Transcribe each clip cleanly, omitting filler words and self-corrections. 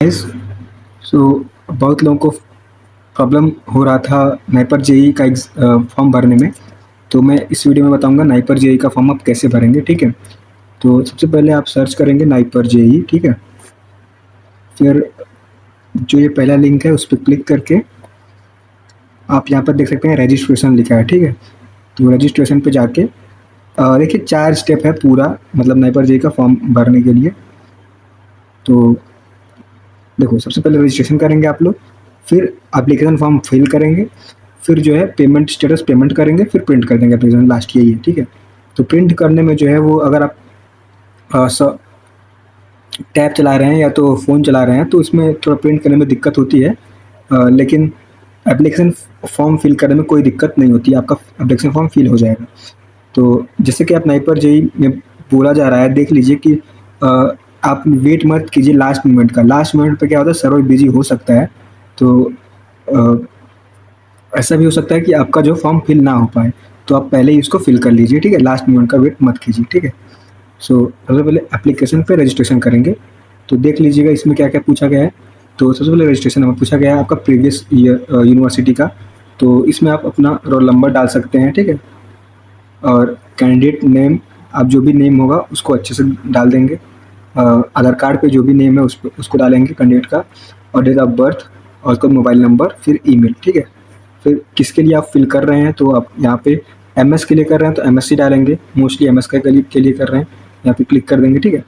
Guys, सो बहुत लोगों को प्रॉब्लम हो रहा था नाइपर जेई का फॉर्म भरने में। तो मैं इस वीडियो में बताऊंगा नाइपर जेई का फॉर्म आप कैसे भरेंगे। ठीक है, तो सबसे पहले आप सर्च करेंगे नाइपर जेई। ठीक है, फिर जो ये पहला लिंक है उस पर क्लिक करके आप यहाँ पर देख सकते हैं रजिस्ट्रेशन लिखा है। ठीक है, तो रजिस्ट्रेशन पे जाके देखिए 4 स्टेप है पूरा, मतलब नाइपर जेई का फॉर्म भरने के लिए। तो देखो, सबसे पहले रजिस्ट्रेशन करेंगे आप लोग, फिर एप्लीकेशन फॉर्म फिल करेंगे, फिर जो है पेमेंट स्टेटस पेमेंट करेंगे, फिर प्रिंट कर देंगे एप्लीकेशन। लास्ट यही है। ठीक है, तो प्रिंट करने में जो है वो अगर आप टैब चला रहे हैं या तो फ़ोन चला रहे हैं तो इसमें थोड़ा प्रिंट करने में दिक्कत होती है, लेकिन एप्लीकेशन फॉर्म फिल करने में कोई दिक्कत नहीं होती, आपका एप्लीकेशन फॉर्म फिल हो जाएगा। तो जैसे कि आप नाइपर जेई में बोला जा रहा है, देख लीजिए कि आप वेट मत कीजिए लास्ट मोमेंट का। लास्ट मोमेंट पे क्या होता है, सर्वर बिजी हो सकता है। तो अ, ऐसा भी हो सकता है कि आपका जो फॉर्म फिल ना हो पाए, तो आप पहले ही उसको फिल कर लीजिए। ठीक है, लास्ट मोमेंट का वेट मत कीजिए। ठीक है, सो सबसे पहले एप्लीकेशन पे रजिस्ट्रेशन करेंगे। तो देख लीजिएगा इसमें क्या क्या पूछा गया है। तो सबसे पहले रजिस्ट्रेशन में पूछा गया है आपका प्रीवियस ईयर यूनिवर्सिटी का। तो इसमें आप अपना रोल नंबर डाल सकते हैं। ठीक है, और कैंडिडेट नेम, आप जो भी नेम होगा उसको अच्छे से डाल देंगे। आधार कार्ड पे जो भी नेम है उसको डालेंगे कैंडिडेट का, और डेट ऑफ बर्थ, और उसका मोबाइल नंबर, फिर ईमेल। ठीक है, फिर किसके लिए आप फिल कर रहे हैं, तो आप यहाँ पे एमएस के लिए कर रहे हैं तो एमएससी डालेंगे, मोस्टली एमएस के लिए कर रहे हैं, यहाँ पे क्लिक कर देंगे। ठीक है,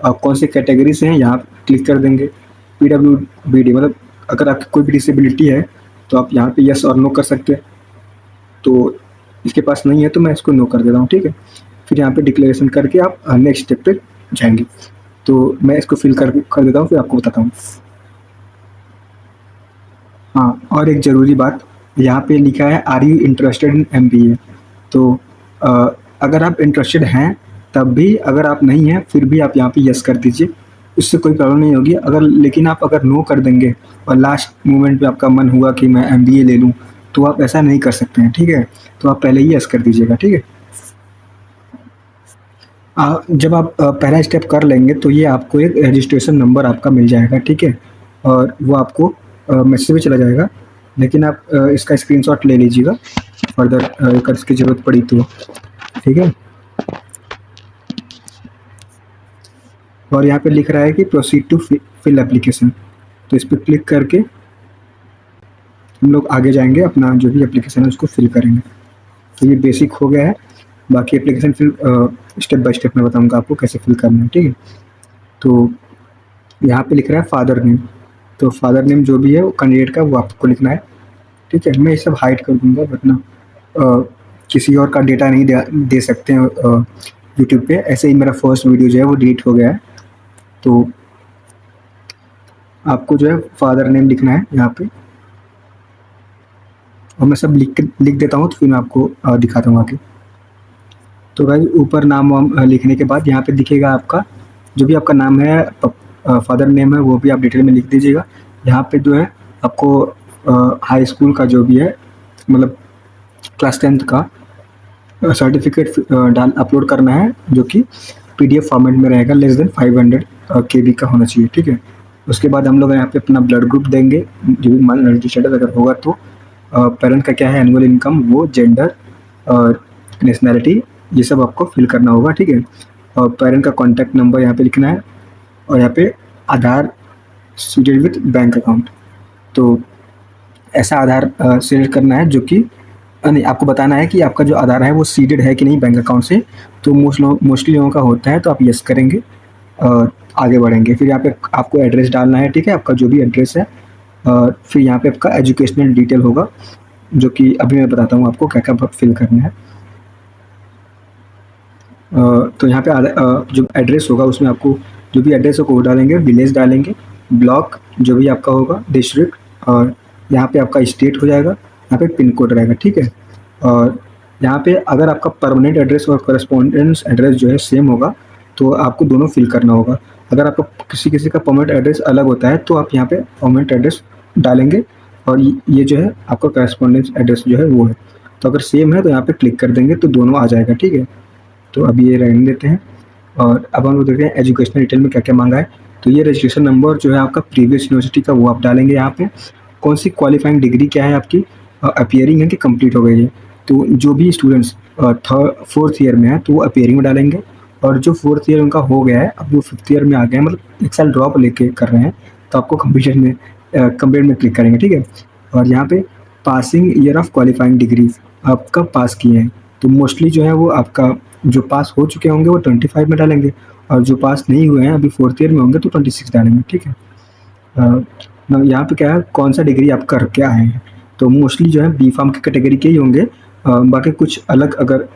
आप कौन से कैटेगरी से हैं यहाँ पे क्लिक कर देंगे। पीडब्ल्यूबीडी मतलब अगर आपकी कोई भी डिसेबिलिटी है तो आप यहाँ पे यस और नो कर सकते हैं। तो इसके पास नहीं है तो मैं इसको नो कर देता हूँ। ठीक है, फिर यहाँ पे डिक्लेरेशन करके आप नेक्स्ट स्टेप पे जाएंगे। तो मैं इसको फिल कर देता हूँ, फिर आपको बताता हूँ। हाँ, और एक ज़रूरी बात, यहाँ पे लिखा है are you interested in MBA. तो अ, अगर आप इंटरेस्टेड हैं तब भी, अगर आप नहीं हैं फिर भी आप यहाँ पे यस कर दीजिए, उससे कोई प्रॉब्लम नहीं होगी। अगर लेकिन आप अगर नो कर देंगे और लास्ट मोमेंट पे आपका मन हुआ कि मैं एमबीए ले लूँ, तो आप ऐसा नहीं कर सकते हैं। ठीक है, तो आप पहले ही यस कर दीजिएगा। ठीक है, जब आप पहला स्टेप कर लेंगे तो ये आपको एक रजिस्ट्रेशन नंबर आपका मिल जाएगा। ठीक है, और वो आपको मैसेज में चला जाएगा, लेकिन आप इसका स्क्रीनशॉट ले लीजिएगा फर्दर अगर इसकी ज़रूरत पड़ी तो। ठीक है, और यहाँ पे लिख रहा है कि प्रोसीड टू फिल एप्लीकेशन। तो इस पर क्लिक करके हम लोग आगे जाएंगे, अपना जो भी एप्लीकेशन है उसको फिल करेंगे। तो ये बेसिक हो गया है, बाकी application fill step by step मैं बताऊंगा आपको कैसे फिल करना है। ठीक है, तो यहाँ पे लिख रहा है फादर नेम। तो फादर नेम जो भी है वो कैंडिडेट का वो आपको लिखना है। ठीक है, मैं ये सब हाइड कर दूंगा, वरना किसी और का डेटा नहीं दे सकते हैं यूट्यूब पे। ऐसे ही मेरा फर्स्ट वीडियो जो है वो डिलीट हो गया है। तो आपको जो है फादर नेम लिखना है यहाँ पे, और मैं सब लिख देता हूँ, तो फिर मैं आपको दिखाता हूँ आगे। तो भाई ऊपर नाम वाम लिखने के बाद यहाँ पे दिखेगा आपका जो भी आपका नाम है, फादर नेम है, वो भी आप डिटेल में लिख दीजिएगा। यहाँ पे जो है आपको हाई स्कूल का जो भी है, मतलब क्लास 10th का सर्टिफिकेट डाल अपलोड करना है, जो कि पीडीएफ फॉर्मेट में रहेगा, लेस देन 500 केबी का होना चाहिए। ठीक है, उसके बाद हम लोग यहाँ पे अपना ब्लड ग्रुप देंगे, जो भी मान स्टेटस अगर होगा तो, पेरेंट का क्या है, एनुअल इनकम, वो, जेंडर और नेशनैलिटी, ये सब आपको फिल करना होगा। ठीक है, और पेरेंट का कॉन्टैक्ट नंबर यहाँ पे लिखना है, और यहाँ पे आधार सीडेड विथ बैंक अकाउंट। तो ऐसा आधार सीडेड करना है जो कि नहीं, आपको बताना है कि आपका जो आधार है वो सीडेड है कि नहीं बैंक अकाउंट से। तो मोस्टली लोगों का होता है, तो आप यस करेंगे और आगे बढ़ेंगे। फिर यहाँ पे आपको एड्रेस डालना है। ठीक है, आपका जो भी एड्रेस है, और फिर यहाँ पे आपका एजुकेशनल डिटेल होगा, जो कि अभी मैं बताता हूँ आपको क्या क्या फिल करना है। तो यहाँ पे जो एड्रेस होगा उसमें आपको जो भी एड्रेस होगा वो डालेंगे, विलेज डालेंगे, ब्लॉक जो भी आपका होगा, डिस्ट्रिक्ट, और यहाँ पे आपका स्टेट हो जाएगा, यहाँ पे पिन कोड रहेगा। ठीक है, और यहाँ पे अगर आपका परमानेंट एड्रेस और करस्पॉन्डेंस एड्रेस जो है सेम होगा तो आपको दोनों फिल करना होगा। अगर आपका किसी किसी का परमानेंट एड्रेस अलग होता है तो आप यहाँ पे परमानेंट एड्रेस डालेंगे, और ये जो है आपका करस्पॉन्डेंस एड्रेस जो है वो है। तो अगर सेम है तो यहाँ पे क्लिक कर देंगे तो दोनों आ जाएगा। ठीक है, तो अभी ये रहने देते हैं, और अब हम लोग देखते हैं एजुकेशनल डिटेल में क्या क्या मांगा है। तो ये रजिस्ट्रेशन नंबर जो है आपका प्रीवियस यूनिवर्सिटी का वो आप डालेंगे यहाँ पे। कौन सी क्वालिफाइंग डिग्री क्या है आपकी, अपीयरिंग है कि कंप्लीट हो गई है। तो जो भी स्टूडेंट्स फोर्थ ईयर में है तो वो अपीयरिंग में डालेंगे, और जो फोर्थ ईयर उनका हो गया है अब वो फिफ्थ ईयर में आ गए हैं, मतलब एक साल ड्रॉप लेके कर रहे हैं, तो आपको कंप्लीट में क्लिक करेंगे, ठीक है। और यहाँ पे passing year of qualifying degree आप कब पास किए हैं, तो मोस्टली जो है वो आपका जो पास हो चुके होंगे वो 25 में डालेंगे, और जो पास नहीं हुए हैं अभी फोर्थ ईयर में होंगे तो 26 डालेंगे, ठीक है। यहाँ पे क्या है, कौन सा डिग्री आप करके आए हैं, तो मोस्टली जो है बी फार्म की कैटेगरी के ही होंगे। बाकी कुछ अलग अगर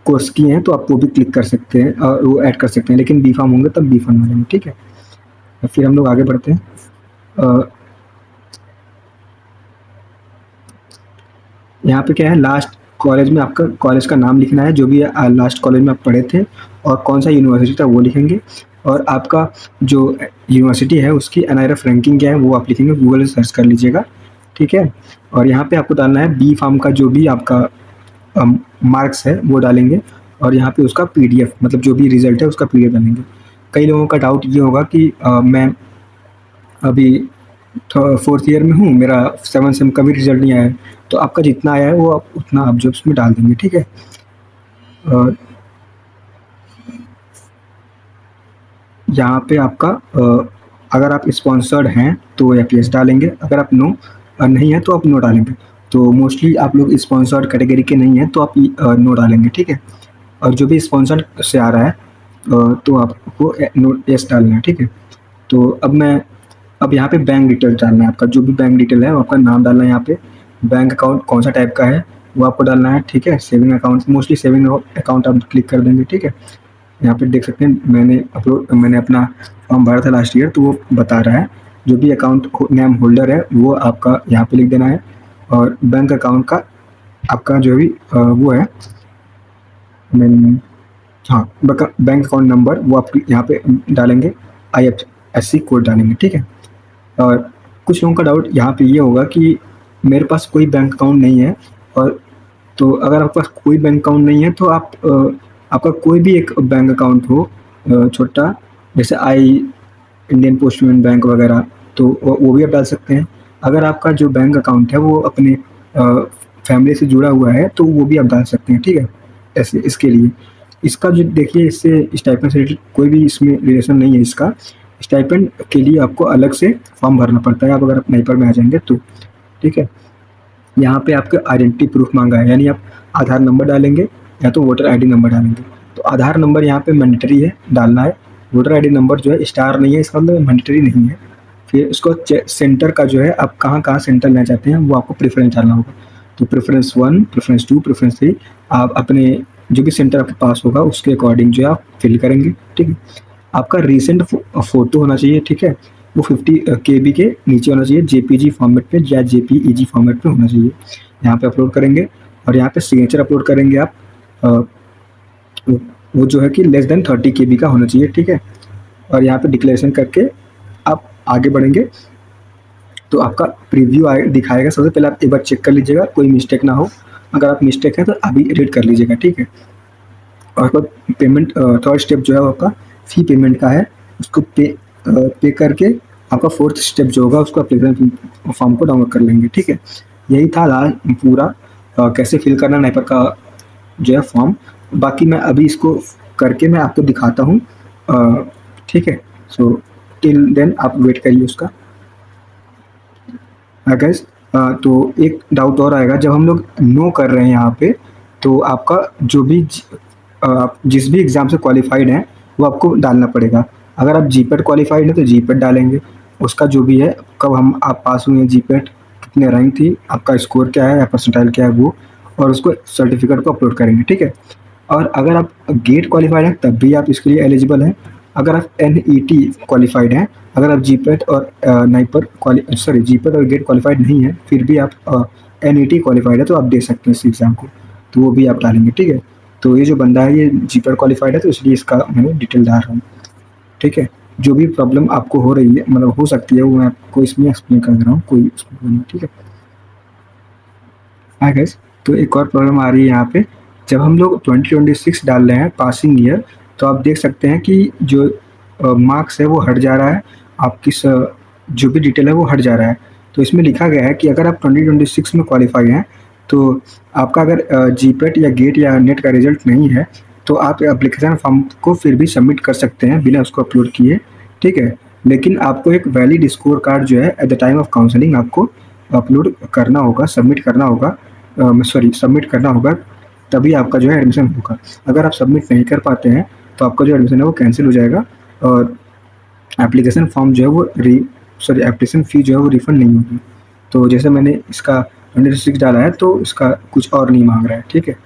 कोर्स किए हैं तो आप वो भी क्लिक कर सकते हैं और वो ऐड कर सकते हैं, लेकिन बी फार्म होंगे तब बी फार्म डालेंगे, ठीक है। फिर हम लोग आगे बढ़ते हैं। यहाँ पे क्या है, लास्ट कॉलेज में आपका कॉलेज का नाम लिखना है, जो भी लास्ट कॉलेज में आप पढ़े थे, और कौन सा यूनिवर्सिटी था वो लिखेंगे, और आपका जो यूनिवर्सिटी है उसकी एनआईआरएफ रैंकिंग क्या है वो आप लिखेंगे, गूगल से सर्च कर लीजिएगा, ठीक है। और यहाँ पे आपको डालना है बी फार्म का जो भी आपका मार्क्स है वो डालेंगे, और यहाँ पे उसका पीडीएफ मतलब जो भी रिजल्ट है उसका पीडीएफ डालेंगे। कई लोगों का डाउट ये होगा कि मैं अभी फोर्थ ईयर में हूँ, मेरा 7 सेम का भी रिजल्ट नहीं आया है, तो आपका जितना आया है वो आप उतना आप जो उसमें डाल देंगे, ठीक है। और यहाँ पे आपका अगर आप स्पॉन्सर्ड हैं तो एपीएस डालेंगे, अगर आप नो नहीं है तो आप नो डालेंगे। तो मोस्टली आप लोग स्पॉन्सर्ड कैटेगरी के नहीं हैं तो आप नो डालेंगे, ठीक है। और जो भी स्पॉन्सर्ड से आ रहा है तो आपको नो यस डालना है, ठीक है। तो अब यहाँ पे बैंक डिटेल डालना है, आपका जो भी बैंक डिटेल है वो आपका नाम डालना है यहाँ पे, बैंक अकाउंट कौन सा टाइप का है वो आपको डालना है, ठीक है। Saving account, mostly saving account आप क्लिक कर देंगे, ठीक है। यहाँ पे देख सकते हैं मैंने अपना फॉर्म भरा था लास्ट ईयर तो वो बता रहा है, जो भी अकाउंट नेम होल्डर है वो आपका यहाँ पे लिख देना है, और बैंक अकाउंट का आपका जो भी वो है हाँ बैंक अकाउंट नंबर वो आप यहाँ पे डालेंगे, IFSC कोड डालेंगे, ठीक है। और कुछ लोगों का डाउट यहाँ पे ये होगा कि मेरे पास कोई बैंक अकाउंट नहीं है, और तो अगर आपके पास कोई बैंक अकाउंट नहीं है तो आप आपका कोई भी एक बैंक अकाउंट हो छोटा, जैसे इंडियन पोस्ट पेमेंट बैंक वगैरह, तो वो भी आप डाल सकते हैं। अगर आपका जो बैंक अकाउंट है वो अपने फैमिली से जुड़ा हुआ है तो वो भी आप डाल सकते हैं, ठीक है। ऐसे इसके लिए इसका जो देखिए, इससे स्टाइपेंड से रिलेटेड कोई भी इसमें रिलेशन नहीं है इसका। स्टाइपेंड के लिए आपको अलग से फॉर्म भरना पड़ता है, आप अगर नाइपर में आ जाएंगे तो, ठीक है। यहाँ पे आपका आइडेंटिटी प्रूफ मांगा है, यानी आप आधार नंबर डालेंगे या तो वोटर आईडी नंबर डालेंगे। तो आधार नंबर यहाँ पे मैंडेटरी है डालना है, वोटर आईडी नंबर जो है स्टार नहीं है, इसका मतलब मैंडेटरी नहीं है। फिर उसको सेंटर का जो है आप कहाँ कहाँ सेंटर लेना चाहते हैं वो आपको प्रेफरेंस डालना होगा। तो प्रेफरेंस 1, प्रेफरेंस 2, प्रेफरेंस 3 आप अपने जो भी सेंटर आपके पास होगा उसके अकॉर्डिंग जो है आप फिल करेंगे, ठीक है। आपका रिसेंट फ़ोटो होना चाहिए, ठीक है। वो 50 KB के नीचे होना चाहिए, JPG फॉर्मेट पे या JPEG फॉर्मेट में होना चाहिए। यहाँ पे अपलोड करेंगे, और यहाँ पे सिग्नेचर अपलोड करेंगे आप, वो जो है कि लेस देन 30 KB का होना चाहिए, ठीक है। और यहाँ पे डिक्लेरेशन करके आप आगे बढ़ेंगे तो आपका प्रीव्यू दिखाएगा। सबसे पहले आप एक बार चेक कर लीजिएगा कोई मिस्टेक ना हो, अगर आप मिस्टेक है तो अभी एडिट कर लीजिएगा, ठीक है। और उसके बाद पेमेंट थर्ड स्टेप जो है वो आपका फ़ी पेमेंट का है, उसको पे करके आपका फोर्थ स्टेप जो होगा उसको एप्लीकेशन फॉर्म को डाउनलोड कर लेंगे, ठीक है। यही था लास्ट पूरा कैसे फिल करना नाइपर का जो है फॉर्म। बाकी मैं अभी इसको करके मैं आपको दिखाता हूँ, ठीक है। सो टिल देन आप वेट करिए उसका। गाइस, तो एक डाउट और आएगा, जब हम लोग नो कर रहे हैं यहाँ पे तो आपका जो भी आप जिस भी एग्ज़ाम से क्वालिफाइड हैं वो आपको डालना पड़ेगा। अगर आप जीपेट क्वालिफाइड हैं तो जीपेट डालेंगे, उसका जो भी है कब आप पास हुए हैं, जीपेट कितने रैंक थी, आपका स्कोर क्या है या परसेंटाइल क्या है वो, और उसको सर्टिफिकेट को अपलोड करेंगे, ठीक है। और अगर आप गेट क्वालिफाइड हैं तब भी आप इसके लिए एलिजिबल हैं। अगर आप NET क्वालिफाइड हैं, अगर आप जीपेट और जीपेट और गेट क्वालिफाइड नहीं है फिर भी आप NET क्वालिफाइड है तो आप दे सकते हैं इस एग्ज़ाम को, तो वो भी आप डालेंगे, ठीक है। तो ये जो बंदा है ये जीपेट क्वालिफाइड है तो इसलिए इसका मैंने डिटेल डाल रहा हूँ, ठीक है। जो भी प्रॉब्लम आपको हो रही है मतलब हो सकती है वो मैं आपको इसमें एक्सप्लेन कर रहा हूँ, कोई उसमें नहीं, ठीक है। हाँ गाइस, तो एक और प्रॉब्लम आ रही है यहाँ पे, जब हम लोग 2026 डाल रहे हैं पासिंग ईयर, तो आप देख सकते हैं कि जो मार्क्स है वो हट जा रहा है, आप किस जो भी डिटेल है वो हट जा रहा है। तो इसमें लिखा गया है कि अगर आप 2026 में क्वालिफाई हैं, तो आपका अगर जीपेट या गेट या नेट का रिजल्ट नहीं है, तो आप एप्लीकेशन फॉर्म को फिर भी सबमिट कर सकते हैं बिना उसको अपलोड किए, ठीक है। लेकिन आपको एक वैलिड स्कोर कार्ड जो है at the time of counselling आपको अपलोड करना होगा, सबमिट करना होगा, सबमिट करना होगा, तभी आपका जो है एडमिशन होगा। अगर आप सबमिट नहीं कर पाते हैं तो आपका जो एडमिशन है वो कैंसिल हो जाएगा, और एप्लीकेशन फॉर्म जो है वो एप्लीकेशन फ़ी जो है वो रिफ़ंड नहीं होगी। तो जैसे मैंने इसका 106 डाला है तो इसका कुछ और नहीं माँग रहा है, ठीक है।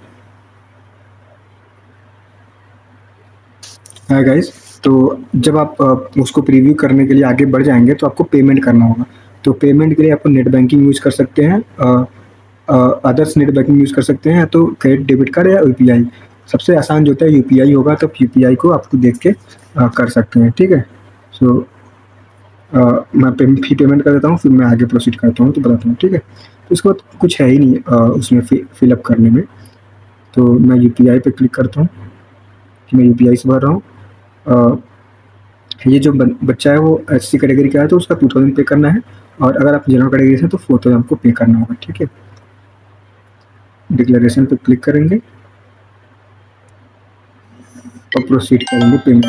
हाँ गाइस, तो जब आप उसको प्रीव्यू करने के लिए आगे बढ़ जाएँगे तो आपको पेमेंट करना होगा। तो पेमेंट के लिए आपको नेट बैंकिंग यूज़ कर सकते हैं, अदर्स नेट बैंकिंग यूज़ कर सकते हैं, या तो क्रेडिट डेबिट कार्ड या यूपीआई। सबसे आसान जो होता है यूपीआई होगा, तो आप यूपीआई को आपको देख के कर सकते हैं, ठीक है। सो मैं फ़ी पेमेंट कर देता हूँ, फिर मैं आगे प्रोसीड करता हूँ तो बताता हूँ, ठीक है। तो उसके बाद कुछ है ही नहीं उसमें फिलअप करने में। तो मैं यूपीआई पे क्लिक करता हूँ कि मैं यूपीआई से भर रहा हूँ। ये जो बच्चा है वो एससी कैटेगरी का है तो उसका 2000 पे करना है, और अगर आप जनरल कैटेगरी से तो 4000 आपको पे करना होगा, ठीक है। डिक्लेरेशन पे क्लिक करेंगे और प्रोसीड करेंगे पेमेंट।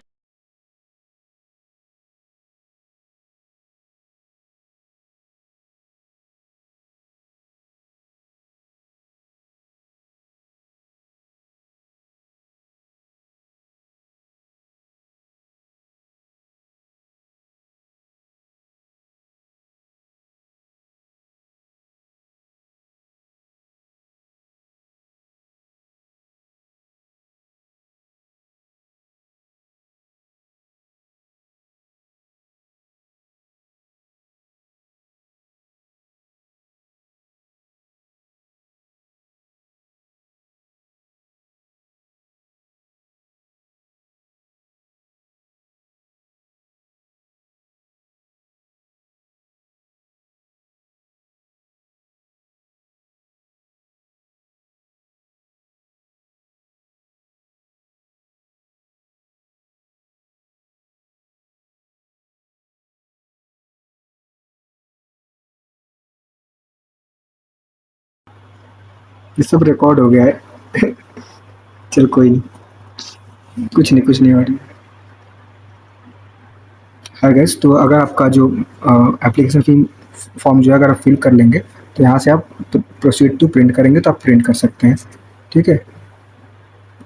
ये सब रिकॉर्ड हो गया है। चल कोई नहीं, कुछ नहीं हो रही। हाँ गैस, तो अगर आपका जो एप्लीकेशन फॉर्म जो है अगर आप फिल कर लेंगे, तो यहाँ से आप प्रोसीड टू प्रिंट करेंगे तो आप प्रिंट कर सकते हैं, ठीक है।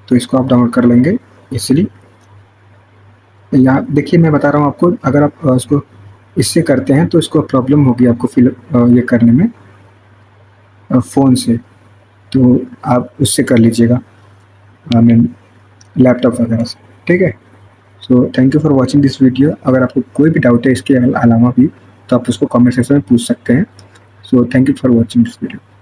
तो इसको आप डाउनलोड कर लेंगे इजीली। यहाँ देखिए मैं बता रहा हूँ आपको, अगर आप उसको इससे करते हैं तो इसको प्रॉब्लम होगी आपको फिल ये करने में फ़ोन से, तो आप उससे कर लीजिएगा, आई मीन लैपटॉप वगैरह से, ठीक है। So thank you for watching this video. अगर आपको कोई भी डाउट है इसके अलावा भी, तो आप उसको कमेंट सेक्शन में पूछ सकते हैं। So thank you for watching this video.